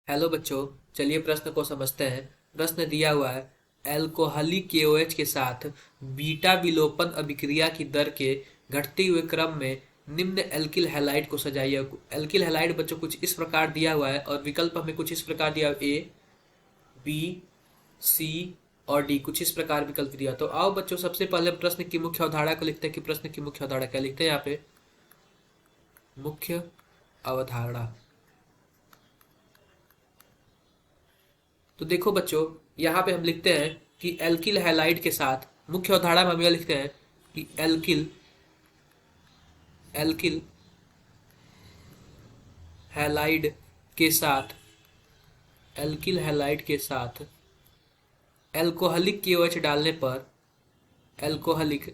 Hello बच्चों, चलिए प्रश्न को समझते हैं। प्रश्न दिया हुआ है, एल्कोहलिक KOH के साथ बीटा विलोपन अभिक्रिया की दर के घटते हुए क्रम में निम्न एल्किल हैलाइड को सजाइए। एल्किल हैलाइड बच्चों कुछ इस प्रकार दिया हुआ है और विकल्प हमें कुछ इस प्रकार दिया हुआ, ए, बी, सी और डी, कुछ इस प्रकार विकल्प दिया। तो आओ बच्चों, सबसे पहले प्रश्न की मुख्य अवधारणा को लिखते हैं कि प्रश्न की मुख्य अवधारणा क्या लिखते हैं यहाँ पे। मुख्य अवधारणा। तो देखो बच्चों, यहाँ पे हम लिखते हैं कि एल्किल हैलाइड के साथ मुख्य अवधारणा में हम यह लिखते हैं कि एल्किल एल्किल हैलाइड के साथ एल्किल हैलाइड के साथ एल्कोहलिक KOH डालने पर एल्कोहलिक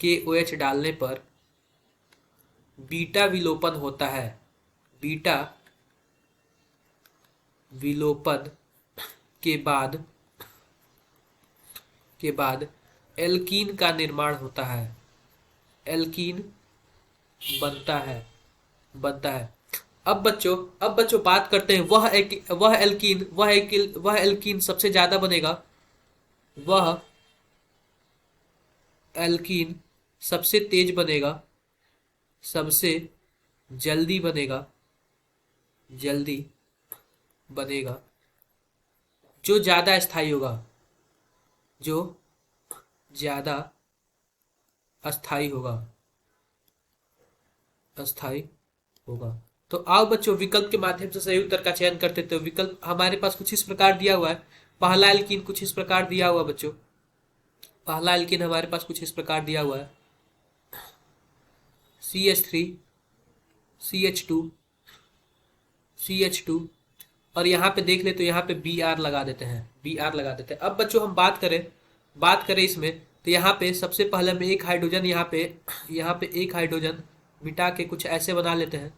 KOH डालने पर बीटा विलोपन होता है। बीटा विलोपन के बाद एल्कीन का निर्माण होता है। एल्कीन बनता है। अब बच्चों बात करते हैं, वह एल्कीन सबसे ज्यादा बनेगा। वह एल्कीन सबसे तेज बनेगा, सबसे जल्दी बनेगा, जो ज्यादा स्थायी होगा, जो ज्यादा अस्थायी होगा। तो आओ बच्चों, विकल्प के माध्यम से सही उत्तर का चयन करते। तो विकल्प हमारे पास कुछ इस प्रकार दिया हुआ है। पहला एल्कीन कुछ इस प्रकार दिया हुआ बच्चों। पहला एल्कीन हमारे पास कुछ इस प्रकार दिया हुआ है, CH3 CH2 CH2। और यहाँ पे देख ले तो यहाँ पे Br लगा देते हैं। अब बच्चों हम बात करें इसमें, तो यहाँ पे सबसे पहले हम एक हाइड्रोजन यहाँ पे एक हाइड्रोजन मिटा के कुछ ऐसे बना लेते हैं।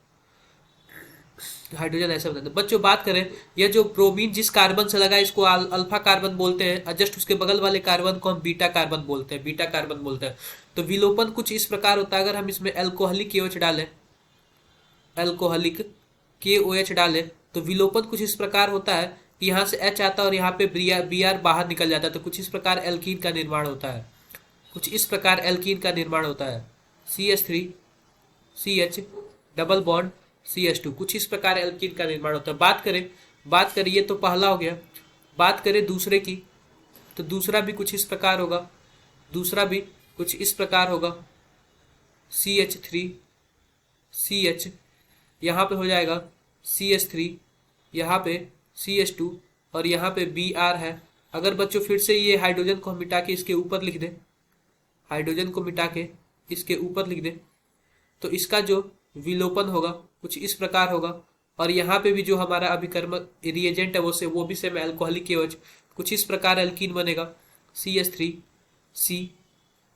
हाइड्रोजन ऐसे बनाते हैं। बच्चों बात करें, यह जो ब्रोमीन जिस कार्बन से लगा इसको अल्फा कार्बन बोलते हैं, और जस्ट उसके बगल वाले कार्बन को हम बीटा कार्बन बोलते हैं। तो विलोपन कुछ इस प्रकार होता है। अगर हम इसमें एल्कोहलिक KOH डालें तो विलोपन कुछ इस प्रकार होता है कि यहाँ से H आता है और यहाँ पे Br बाहर निकल जाता है। तो कुछ इस प्रकार एल्कीन का निर्माण होता है। CH3 CH double bond CH2, कुछ इस प्रकार एल्कीन का निर्माण होता है। बात करें ये तो पहला हो गया। बात करें दूसरे की, तो दूसरा भी कुछ इस प्रकार होगा। CH3 CH, यहाँ पे हो जाएगा CH3, यहाँ पे CH2 और यहाँ पे Br है। अगर बच्चों फिर से ये हाइड्रोजन को हम मिटा के इसके ऊपर लिख दें, तो इसका जो विलोपन होगा कुछ इस प्रकार होगा। और यहाँ पे भी जो हमारा अभिकर्मक रिएजेंट है वो भी सेम एल्कोहलिक KOH, कुछ इस प्रकार एल्कीन बनेगा। CH3 C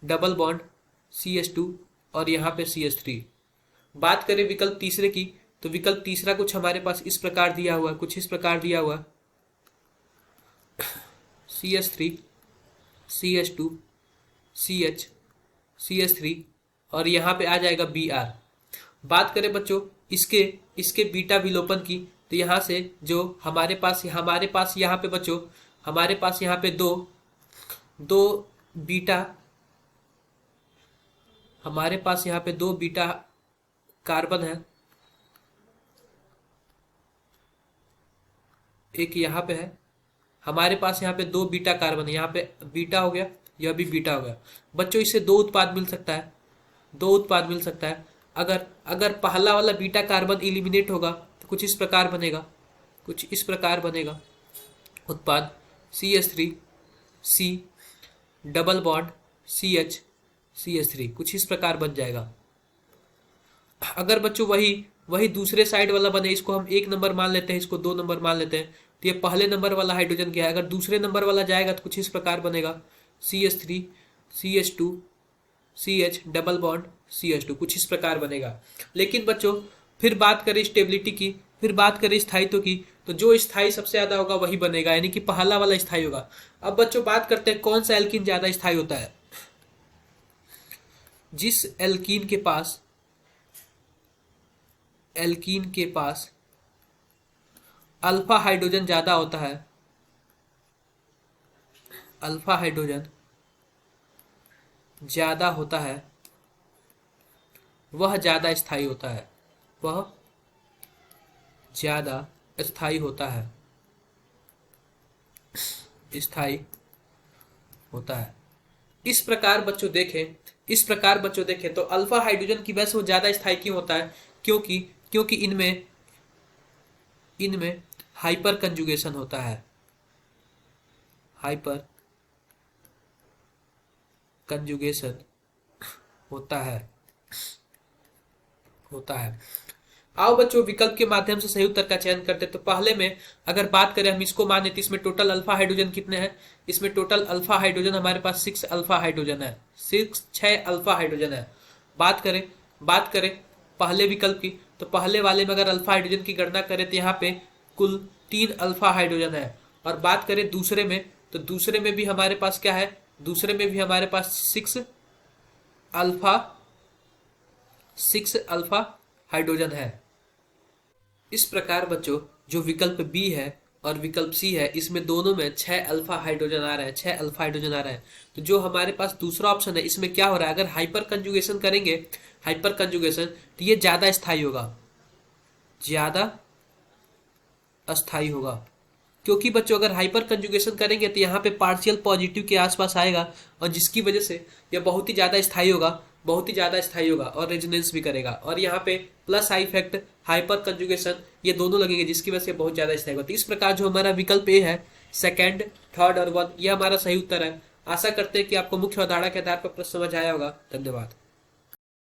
double bond CH2 और यहाँ पे CH3। बात करें विकल्प तीसरे की, तो विकल्प तीसरा कुछ हमारे पास इस प्रकार दिया हुआ है, CH3 CH2 CH CH3 और यहाँ पे आ जाएगा Br। बात करें बच्चों इसके बीटा विलोपन की, तो यहाँ से जो हमारे पास यहाँ पे बच्चों हमारे पास यहाँ पे दो बीटा हमारे पास यहाँ पे 2 बीटा कार्बन है। एक यहाँ पे है, हमारे पास यहाँ पे 2 बीटा कार्बन है। यहाँ पे बीटा हो गया, यह भी बीटा हो गया। बच्चों इससे 2 उत्पाद मिल सकता है। अगर पहला वाला बीटा कार्बन इलिमिनेट होगा तो कुछ इस प्रकार बनेगा उत्पाद CH3 C double bond CH CH3, कुछ इस प्रकार बन जाएगा। अगर बच्चों वही दूसरे साइड वाला बने, इसको हम 1 नंबर मान लेते हैं, इसको 2 नंबर मान लेते हैं, तो ये पहले नंबर वाला हाइड्रोजन क्या है। अगर दूसरे नंबर वाला जाएगा तो कुछ इस प्रकार बनेगा CH3 CH2 CH double bond CH2, कुछ इस प्रकार बनेगा। लेकिन बच्चों फिर बात करें स्टेबिलिटी की, फिर बात करें स्थायित्व की, तो जो स्थायी सबसे ज्यादा होगा वही बनेगा, यानी कि पहला वाला स्थायी होगा। अब बच्चों बात करते हैं कौन सा एल्कीन ज्यादा स्थायी होता है। जिस एल्कीन के पास अल्फा हाइड्रोजन ज्यादा होता है, अल्फा हाइड्रोजन ज्यादा होता है, वह ज्यादा स्थायी होता है, वह ज्यादा स्थायी होता है, स्थायी होता है। इस प्रकार बच्चों देखें, इस प्रकार बच्चों देखें तो अल्फा हाइड्रोजन की वजह से वो ज्यादा स्थायी क्यों होता है? क्योंकि क्योंकि इनमें इनमें हाइपर कंजुगेशन होता है, हाइपर कंजुगेशन होता है, होता है। आओ बच्चों विकल्प के माध्यम से सही उत्तर का चयन करते। तो पहले में अगर बात करें हम इसको माने तो इसमें टोटल अल्फा हाइड्रोजन कितने हैं? इसमें टोटल अल्फा हाइड्रोजन हमारे पास 6 अल्फा हाइड्रोजन है, 6 अल्फा हाइड्रोजन है। बात करें पहले विकल्प की, तो पहले वाले में अगर अल्फा हाइड्रोजन की गणना करें तो यहाँ पे कुल 3 अल्फा हाइड्रोजन है। और बात करें दूसरे में, तो दूसरे में भी हमारे पास क्या है? दूसरे में भी हमारे पास 6 अल्फा हाइड्रोजन है। इस प्रकार बच्चों जो विकल्प बी है और विकल्प सी है, इसमें दोनों में 6 अल्फा हाइड्रोजन आ रहा है, 6 अल्फा हाइड्रोजन आ रहा है। तो जो हमारे पास दूसरा ऑप्शन है, इसमें क्या हो रहा है? अगर हाइपर कंजुगेशन करेंगे, हाइपर कंजुगेशन, तो ये ज्यादा स्थायी होगा, ज्यादा अस्थायी होगा। क्योंकि बच्चों अगर हाइपर कंजुगेशन करेंगे तो यहाँ पे पार्शियल पॉजिटिव के आसपास आएगा, और जिसकी वजह से यह बहुत ही ज्यादा स्थायी होगा, बहुत ही ज्यादा स्थायी होगा और रेजोनेंस भी करेगा। और यहाँ पे plus I effect, hyper conjugation, ये दोनों लगेंगे, जिसकी वजह से बहुत ज्यादा स्थायी होगा। तो इस प्रकार जो हमारा विकल्प ए है, सेकंड, थर्ड और वन, ये हमारा सही उत्तर है। आशा करते हैं कि आपको मुख्य अवधारणा के आधार पर प्रश्न समझ आया होगा। धन्यवाद।